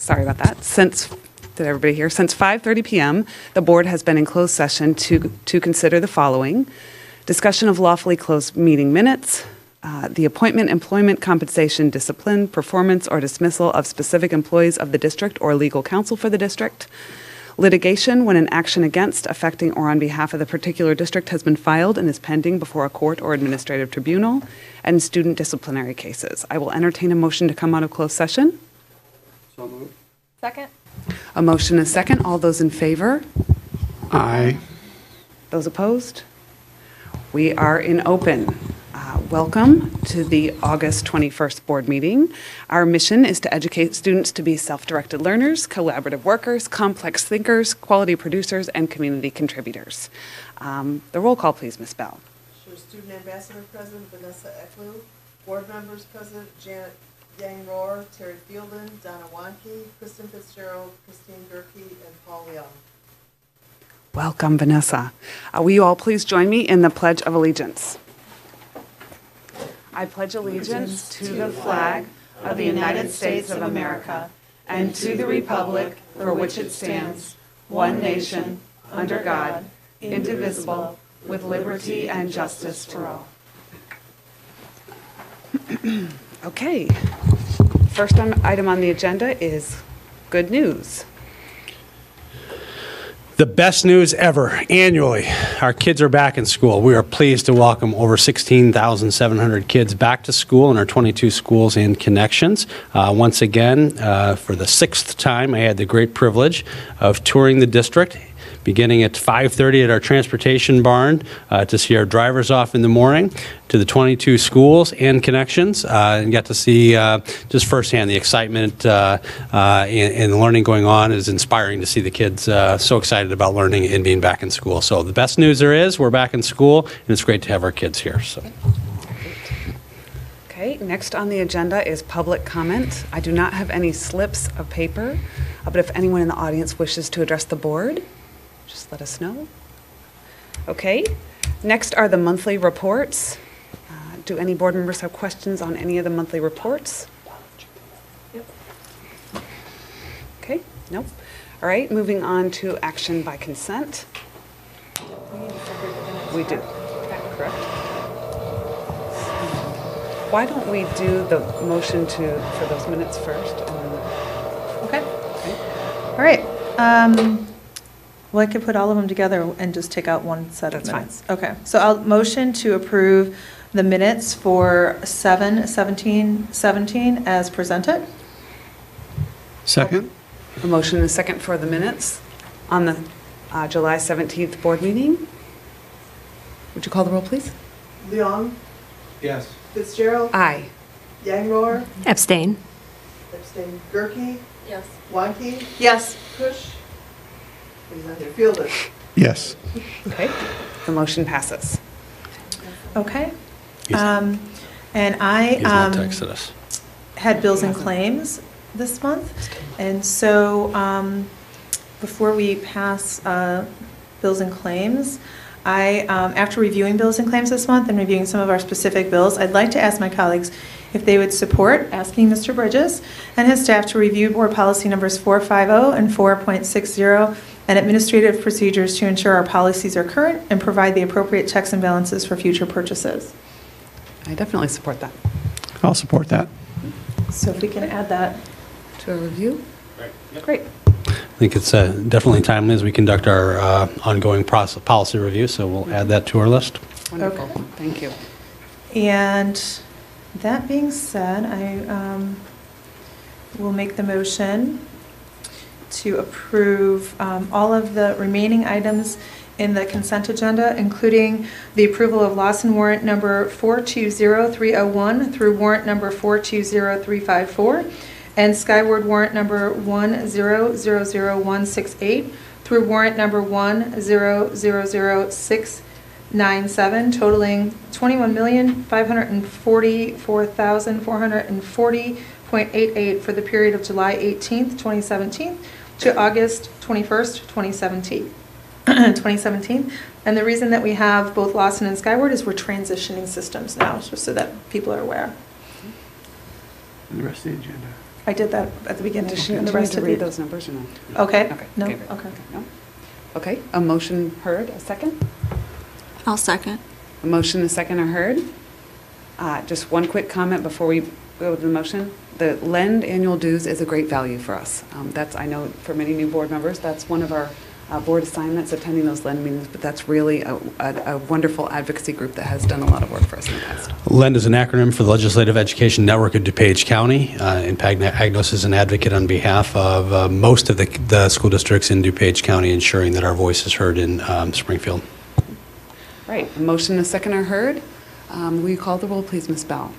sorry about that. Did everybody hear? Since 5:30 p.m., the board has been in closed session to consider the following: discussion of lawfully closed meeting minutes, the appointment, employment, compensation, discipline, performance, or dismissal of specific employees of the district or legal counsel for the district, litigation when an action against, affecting, or on behalf of the particular district has been filed and is pending before a court or administrative tribunal, and student disciplinary cases. I will entertain a motion to come out of closed session. So moved. Second. A motion is second. All those in favor? Aye. Those opposed? We are in open. Welcome to the August 21st board meeting. Our mission is to educate students to be self-directed learners, collaborative workers, complex thinkers, quality producers, and community contributors. The roll call, please, Ms. Bell. Sure. Student Ambassador President Vanessa Ecklew, Board Members President Janet Yang Rohr, Terry Fielden, Donna Wanke, Kristen Fitzgerald, Christine Gerke, and Paul Young. Welcome, Vanessa. Will you all please join me in the Pledge of Allegiance? I pledge allegiance to the flag of the United States of America and to the republic for which it stands, one nation, under God, indivisible, with liberty and justice for all. Okay. First item on the agenda is good news. The best news ever, annually. Our kids are back in school. We are pleased to welcome over 16,700 kids back to school in our 22 schools and connections. Once again, for the sixth time, I had the great privilege of touring the district, beginning at 5:30 at our transportation barn to see our drivers off in the morning, to the 22 schools and connections, and got to see just firsthand the excitement and the learning going on. Is inspiring to see the kids so excited about learning and being back in school. So the best news there is, we're back in school, and it's great to have our kids here. So. Okay, next on the agenda is public comment. I do not have any slips of paper, but if anyone in the audience wishes to address the board, just let us know. Okay, next are the monthly reports. Do any board members have questions on any of the monthly reports? Yep. Okay, nope. All right, moving on to action by consent. We do. Correct. Why don't we do the motion for those minutes first? And then, Okay. All right. Well, I could put all of them together and just take out one set of minutes. Fine. Okay. So I'll motion to approve the minutes for 7/17/17 as presented. Second. a motion and a second for the minutes on the July 17th board meeting. Would you call the roll, please? Leong, Yes. Fitzgerald, Aye. Yang Rohr, Abstain. abstain, Gerke, Yes. Wanke, Yes. Kush, he's not here, Fielder. Yes. Okay, the motion passes. Okay. He's And not I texted us. had bills and claims this month. And so before we pass bills and claims, after reviewing bills and claims this month and reviewing some of our specific bills, I'd like to ask my colleagues if they would support asking Mr. Bridges and his staff to review board policy numbers 450 and 4.60 and administrative procedures to ensure our policies are current and provide the appropriate checks and balances for future purchases. I definitely support that. I'll support that. So if we can add that. To a review? Right. Yep. Great. I think it's definitely timely as we conduct our ongoing policy review, so we'll add that to our list. Wonderful. Okay. Thank you. And that being said, I will make the motion to approve all of the remaining items in the consent agenda, including the approval of Lawson warrant number 420301 through warrant number 420354, and Skyward warrant number 1000168 through warrant number 1000697, totaling $21,544,440.88 for the period of July 18th, 2017 to August 21st, 2017. And the reason that we have both Lawson and Skyward is we're transitioning systems now, just so that people are aware. And the rest of the agenda. I did that at the beginning. Does she and need the rest to of read you- those numbers or no? Okay. Okay. No, Favorite. okay. No? Okay, a motion heard, a second? I'll second. A motion, a second are heard. Just one quick comment before we go to the motion. The LEND annual dues is a great value for us. That's, I know for many new board members, that's one of our board assignments, attending those LEND meetings, but that's really a wonderful advocacy group that has done a lot of work for us in the past. LEND is an acronym for the Legislative Education Network of DuPage County. And Agnos is an advocate on behalf of most of the school districts in DuPage County, ensuring that our voice is heard in Springfield. Right, a motion, a second are heard. Will you call the roll, please, Ms. Bell?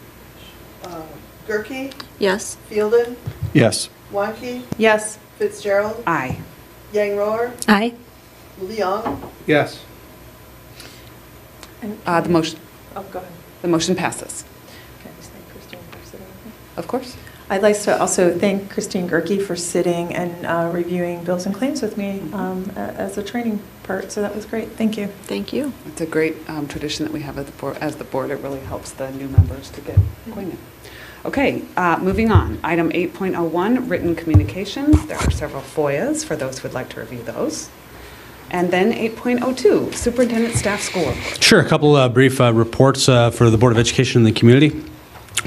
Gerke, Yes. Fielden, Yes. Wanky, Yes. Fitzgerald, Aye. Yang Rohr, Aye. Leong, Yes. And- The motion, Oh, go ahead. the motion passes. Can I just thank Christine for sitting with me? Of course. I'd like to also thank Christine Gerke for sitting and reviewing bills and claims with me as a training part, so that was great. Thank you. Thank you. It's a great tradition that we have at the board, as the board. It really helps the new members to get acquainted. Okay, moving on. Item 8.01, written communications. There are several FOIAs for those who would like to review those. And then 8.02, superintendent staff school report. Sure, a couple brief reports for the Board of Education and the community.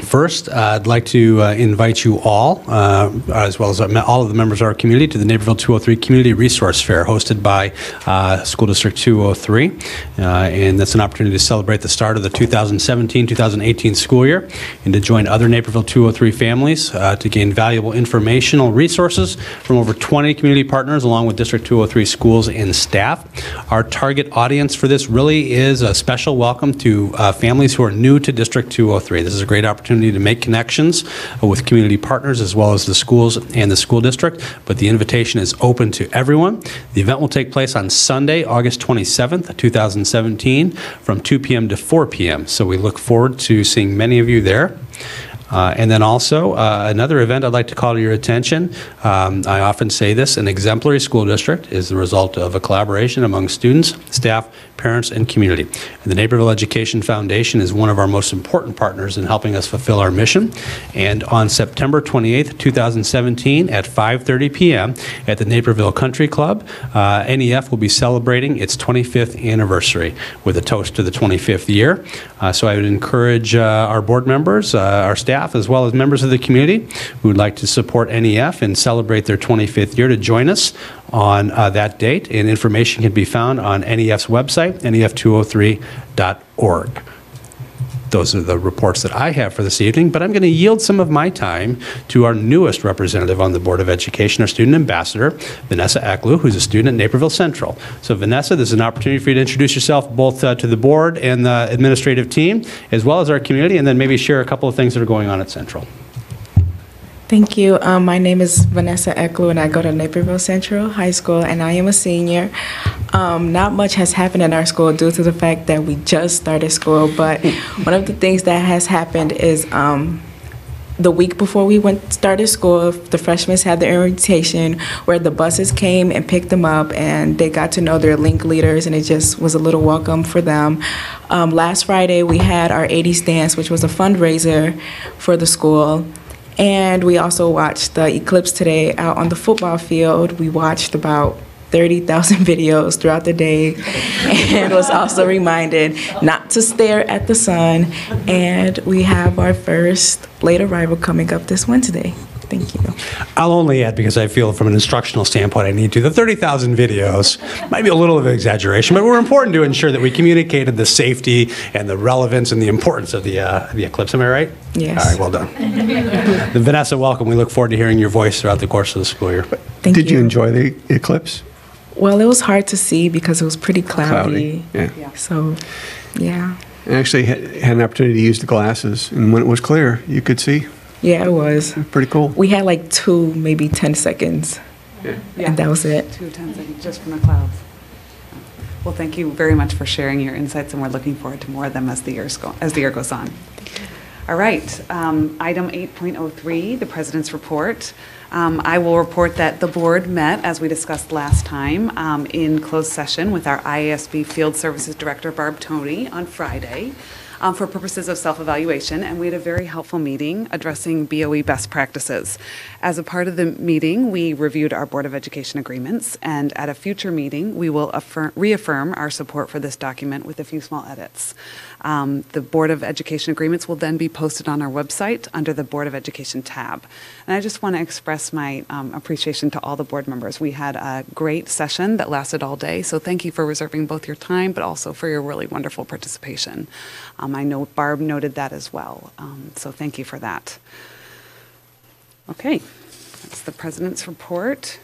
First, I'd like to invite you all, as well as all of the members of our community, to the Naperville 203 Community Resource Fair, hosted by School District 203. And that's an opportunity to celebrate the start of the 2017-2018 school year and to join other Naperville 203 families to gain valuable informational resources from over 20 community partners, along with District 203 schools and staff. Our target audience for this really is a special welcome to families who are new to District 203. This is a great opportunity to make connections with community partners as well as the schools and the school district, but the invitation is open to everyone. The event will take place on Sunday, August 27th, 2017, from 2 p.m. to 4 p.m. So we look forward to seeing many of you there. And then also, another event I'd like to call to your attention. I often say this: an exemplary school district is the result of a collaboration among students, staff, parents, and community. And the Naperville Education Foundation is one of our most important partners in helping us fulfill our mission. And on September 28th, 2017, at 5:30 p.m. at the Naperville Country Club, NEF will be celebrating its 25th anniversary with a toast to the 25th year. So I would encourage our board members, our staff, as well as members of the community who would like to support NEF and celebrate their 25th year to join us on that date. And information can be found on NEF's website, nef203.org. Those are the reports that I have for this evening, but I'm going to yield some of my time to our newest representative on the Board of Education, our student ambassador, Vanessa Ecklew, who's a student at Naperville Central. So Vanessa, this is an opportunity for you to introduce yourself both to the board and the administrative team, as well as our community, and then maybe share a couple of things that are going on at Central. Thank you. My name is Vanessa Ecklew, and I go to Naperville Central High School, and I am a senior. Not much has happened in our school due to the fact that we just started school, but one of the things that has happened is the week before we started school, the freshmen had the orientation where the buses came and picked them up, and they got to know their link leaders, and it just was a little welcome for them. Last Friday, we had our 80s dance, which was a fundraiser for the school. And we also watched the eclipse today out on the football field. We watched about 30,000 videos throughout the day and was also reminded not to stare at the sun. And we have our first late arrival coming up this Wednesday. Thank you. I'll only add, because I feel from an instructional standpoint I need to, the 30,000 videos might be a little of an exaggeration, but we're important to ensure that we communicated the safety and the relevance and the importance of the eclipse. Am I right? Yes. All right, well done. Then Vanessa, welcome. We look forward to hearing your voice throughout the course of the school year. Thank Did you enjoy the eclipse? Well, it was hard to see because it was pretty cloudy. Yeah. So, yeah. I actually had an opportunity to use the glasses, and when it was clear, you could see. Yeah, it was. Pretty cool. We had like 2, maybe 10 seconds, and that was it. 2 10 seconds just from the clouds. Well, thank you very much for sharing your insights, and we're looking forward to more of them as the year goes on. All right, item 8.03, the President's Report. I will report that the board met, as we discussed last time, in closed session with our IASB Field Services Director, Barb Toney, on Friday. for purposes of self-evaluation, and we had a very helpful meeting addressing BOE best practices. As a part of the meeting, we reviewed our Board of Education agreements, and at a future meeting, we will reaffirm our support for this document with a few small edits. The Board of Education agreements will then be posted on our website under the Board of Education tab. And I just want to express my appreciation to all the board members. We had a great session that lasted all day, so thank you for reserving both your time, but also for your really wonderful participation. I know Barb noted that as well, so thank you for that. Okay, that's the President's report.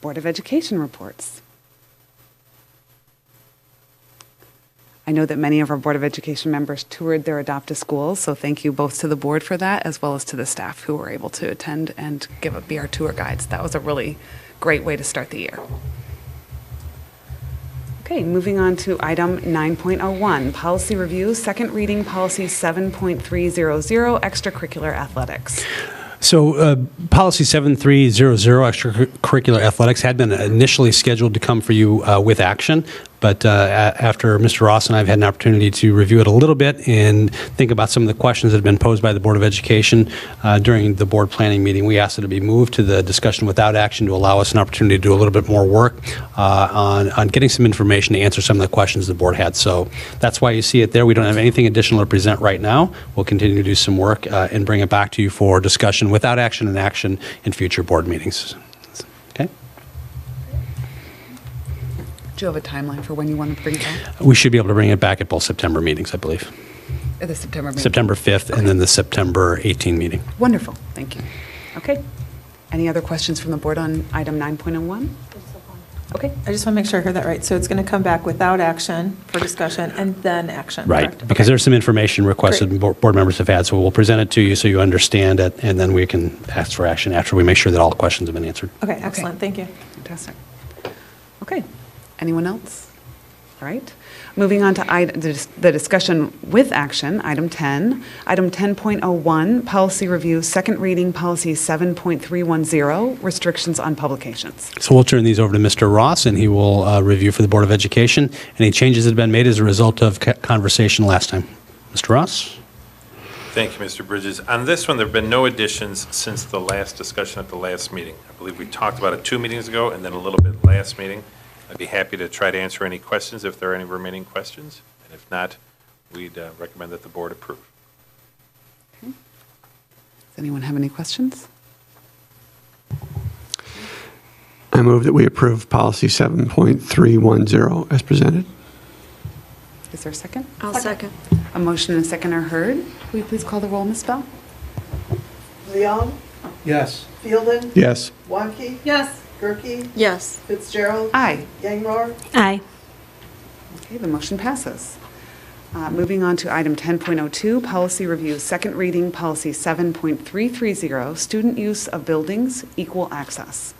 Board of Education reports. I know that many of our Board of Education members toured their adopted schools, so thank you both to the board for that, as well as to the staff who were able to attend and be our tour guides. That was a really great way to start the year. Okay, moving on to item 9.01, policy review, second reading policy 7.300, extracurricular athletics. So policy 7300, extracurricular athletics, had been initially scheduled to come for you with action, but after Mr. Ross and I have had an opportunity to review it a little bit and think about some of the questions that have been posed by the Board of Education during the board planning meeting, we asked it to be moved to the discussion without action to allow us an opportunity to do a little bit more work on getting some information to answer some of the questions the board had. So that's why you see it there. We don't have anything additional to present right now. We'll continue to do some work and bring it back to you for discussion without action and action in future board meetings. Okay? Do you have a timeline for when you want to bring it back? We should be able to bring it back at both September meetings, I believe. At the September meeting? September 5th and then the September 18 meeting. Wonderful, thank you. Okay, any other questions from the board on item 9.01? Okay. I just want to make sure I heard that right. So it's going to come back without action for discussion and then action, Right, correct? because Okay. there's some information requested Great. board members have had, so we'll present it to you so you understand it, and then we can ask for action after we make sure that all the questions have been answered. Okay, excellent, thank you. Fantastic. Okay, anyone else? All right. Moving on to the discussion with action, item 10. Item 10.01, policy review, second reading, policy 7.310, restrictions on publications. So we'll turn these over to Mr. Ross, and he will review for the Board of Education any changes that have been made as a result of conversation last time. Mr. Ross? Thank you, Mr. Bridges. On this one, there have been no additions since the last discussion at the last meeting. I believe we talked about it 2 meetings ago and then a little bit last meeting. I'd be happy to try to answer any questions if there are any remaining questions. And if not, we'd recommend that the board approve. Okay. Does anyone have any questions? I move that we approve policy 7.310 as presented. Is there a second? I'll second. A motion and a second are heard. Will you please call the roll, Ms. Bell? Leon, Yes. Fielden, Yes. Wanke, Yes. Gerke, Yes. Fitzgerald. Aye. Yangror. Aye. Okay, the motion passes. Moving on to item 10.02, policy review, second reading, policy 7.330, student use of buildings, equal access.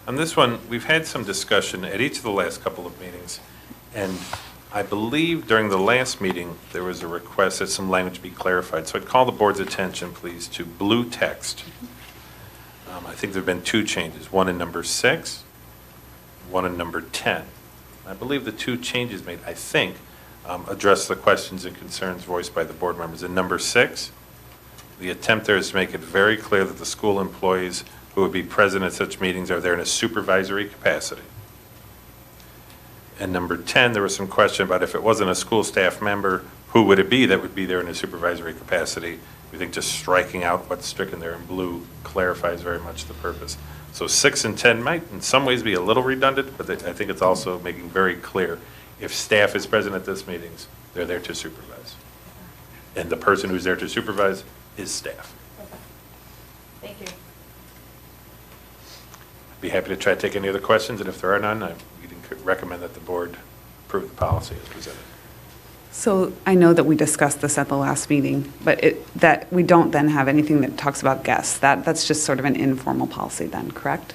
On this one, we've had some discussion at each of the last couple of meetings, and I believe during the last meeting, there was a request that some language be clarified. So I'd call the board's attention, please, to blue text. I think there have been 2 changes, one in number 6, one in number 10. I believe the 2 changes made, I think, address the questions and concerns voiced by the board members. In number 6, the attempt there is to make it very clear that the school employees who would be present at such meetings are there in a supervisory capacity. And number 10, there was some question about if it wasn't a school staff member, who would it be that would be there in a supervisory capacity? We think just striking out what's stricken there in blue clarifies very much the purpose. So 6 and 10 might in some ways be a little redundant, but I think it's also making very clear if staff is present at this meetings, they're there to supervise. And the person who's there to supervise is staff. Thank you. I'd be happy to try to take any other questions, and if there are none, we'd recommend that the board approve the policy as presented. So I know that we discussed this at the last meeting, but that we don't then have anything that talks about guests. That's just sort of an informal policy then, correct?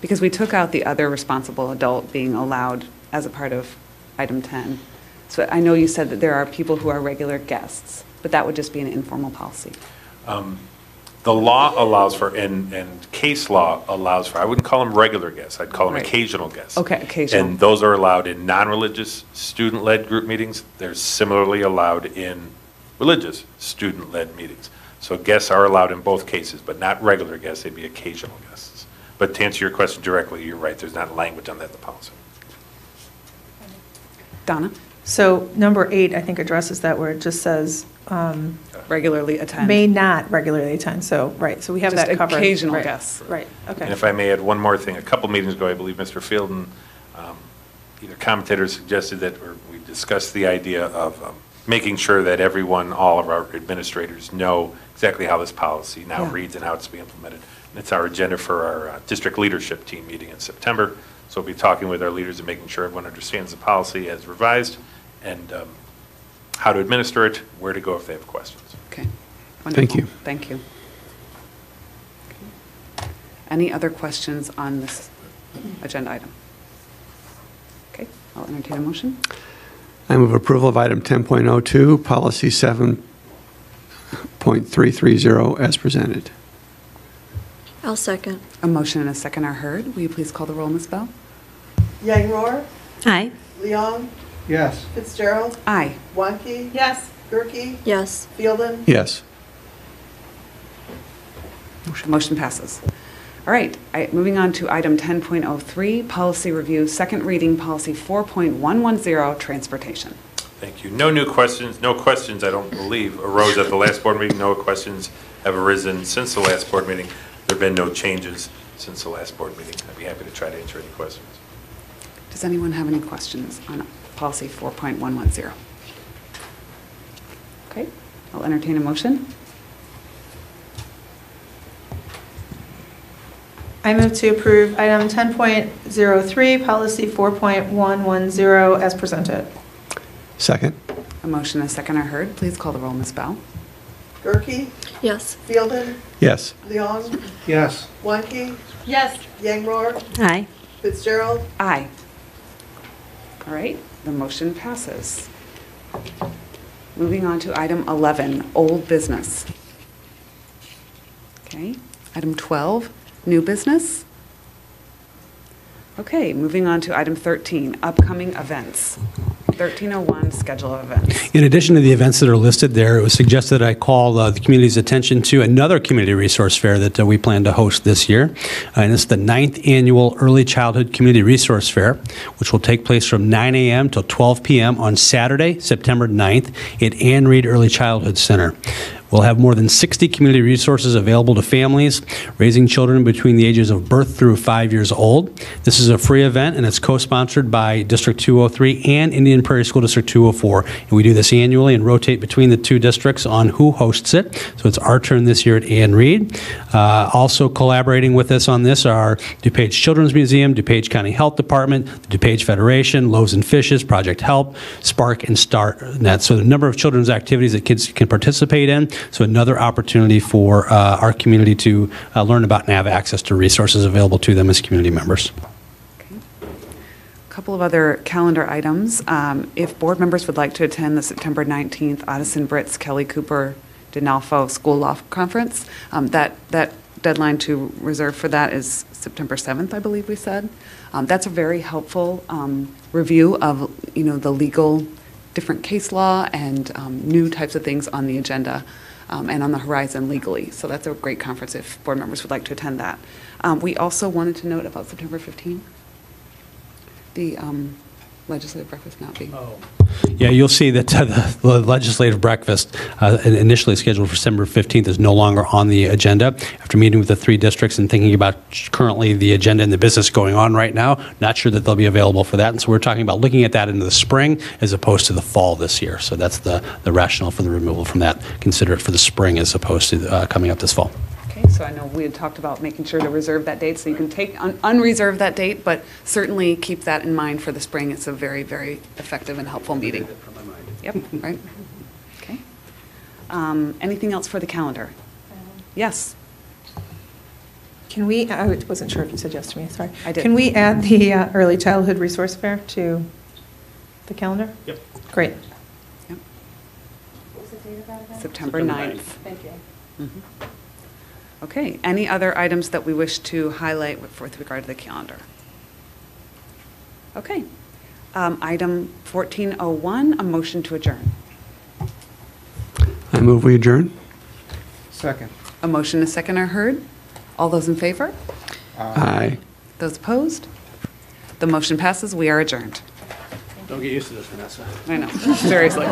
Because we took out the other responsible adult being allowed as a part of item 10. So I know you said that there are people who are regular guests, but that would just be an informal policy. The law allows for, and case law allows for, I wouldn't call them regular guests, I'd call them Right. occasional guests. Okay, occasional. And those are allowed in non-religious, student-led group meetings. They're similarly allowed in religious, student-led meetings. So guests are allowed in both cases, but not regular guests, they'd be occasional guests. But to answer your question directly, you're right, there's not language on that in the policy. Donna? So number 8, I think, addresses that where it just says, Regularly attend. may not regularly attend, so, right, so we have Just that covered. occasional Right, guests. Right, okay. And if I may add one more thing, a couple meetings ago, I believe Mr. Fielden, either commentators suggested that, or we discussed the idea of making sure that everyone, all of our administrators know exactly how this policy now Yeah. reads and how it's being implemented. And it's our agenda for our district leadership team meeting in September. So we'll be talking with our leaders and making sure everyone understands the policy as revised and how to administer it, where to go if they have questions. Okay. Thank Wonderful. you. Thank you. Okay. Any other questions on this agenda item? Okay, I'll entertain a motion. I move approval of item 10.02, policy 7.330 as presented. I'll second. A motion and a second are heard. Will you please call the roll, Ms. Bell? Yang Rohr, Aye. Leong, Yes. Fitzgerald, Aye. Wanky, Yes. Gerke, Yes. Fielden, Yes. Motion passes. All right, moving on to item 10.03, policy review, second reading, policy 4.110, transportation. Thank you. No new questions. No questions, I don't believe, arose at the last board meeting. No questions have arisen since the last board meeting. There have been no changes since the last board meeting. I'd be happy to try to answer any questions. Does anyone have any questions on policy 4.110? Okay, I'll entertain a motion. I move to approve item 10.03, policy 4.110 as presented. Second. A motion and a second are heard. Please call the roll, Ms. Bell. Gerke, Yes. Fielden, Yes. Leong, Yes. Wanky, Yes. Yang Rohr, Aye. Fitzgerald, Aye. All right, the motion passes. Moving on to item 11, old business. Okay, item 12, new business. Okay, moving on to item 13, upcoming events. 1301, schedule of events. In addition to the events that are listed there, it was suggested I call the community's attention to another community resource fair that we plan to host this year. And it's the 9th Annual Early Childhood Community Resource Fair, which will take place from 9 a.m. till 12 p.m. on Saturday, September 9th at Ann Reed Early Childhood Center. We'll have more than 60 community resources available to families raising children between the ages of birth through 5 years old. This is a free event, and it's co-sponsored by District 203 and Indian Prairie School District 204. And we do this annually and rotate between the two districts on who hosts it. So it's our turn this year at Ann Reed. Also collaborating with us on this are DuPage Children's Museum, DuPage County Health Department, the DuPage Federation, Loaves and Fishes, Project Help, Spark, and StartNet. So the number of children's activities that kids can participate in. So another opportunity for our community to learn about and have access to resources available to them as community members. Okay. A couple of other calendar items. If board members would like to attend the September 19th Addison Britz Kelly Cooper Dinalfo School Law Conference, that deadline to reserve for that is September 7th, I believe we said. That's a very helpful review of, the legal, different case law and new types of things on the agenda and on the horizon legally. So that's a great conference if board members would like to attend that. We also wanted to note about September 15th, the legislative breakfast not being. Yeah, you'll see that the legislative breakfast initially scheduled for December 15th is no longer on the agenda. After meeting with the three districts and thinking about currently the agenda and the business going on right now, not sure that they'll be available for that. And so we're talking about looking at that into the spring as opposed to the fall this year. So that's the rationale for the removal from that. Consider it for the spring as opposed to coming up this fall. Okay, so I know we had talked about making sure to reserve that date, so you can take unreserve that date, but certainly keep that in mind for the spring. It's a very, very effective and helpful meeting. Yep, right. Okay. Anything else for the calendar? Yes. Can we, I wasn't sure if you said yes to me, sorry. I did. Can we add the Early Childhood Resource Fair to the calendar? Yep. Great. Yep. what was the date of that again? September 9th. Thank you. Mhm. Okay, any other items that we wish to highlight with regard to the calendar? Okay. Item 1401, a motion to adjourn. I move we adjourn. Second. A motion and a second are heard. All those in favor? Aye. Those opposed? The motion passes. We are adjourned. Don't get used to this, Vanessa. I know, seriously.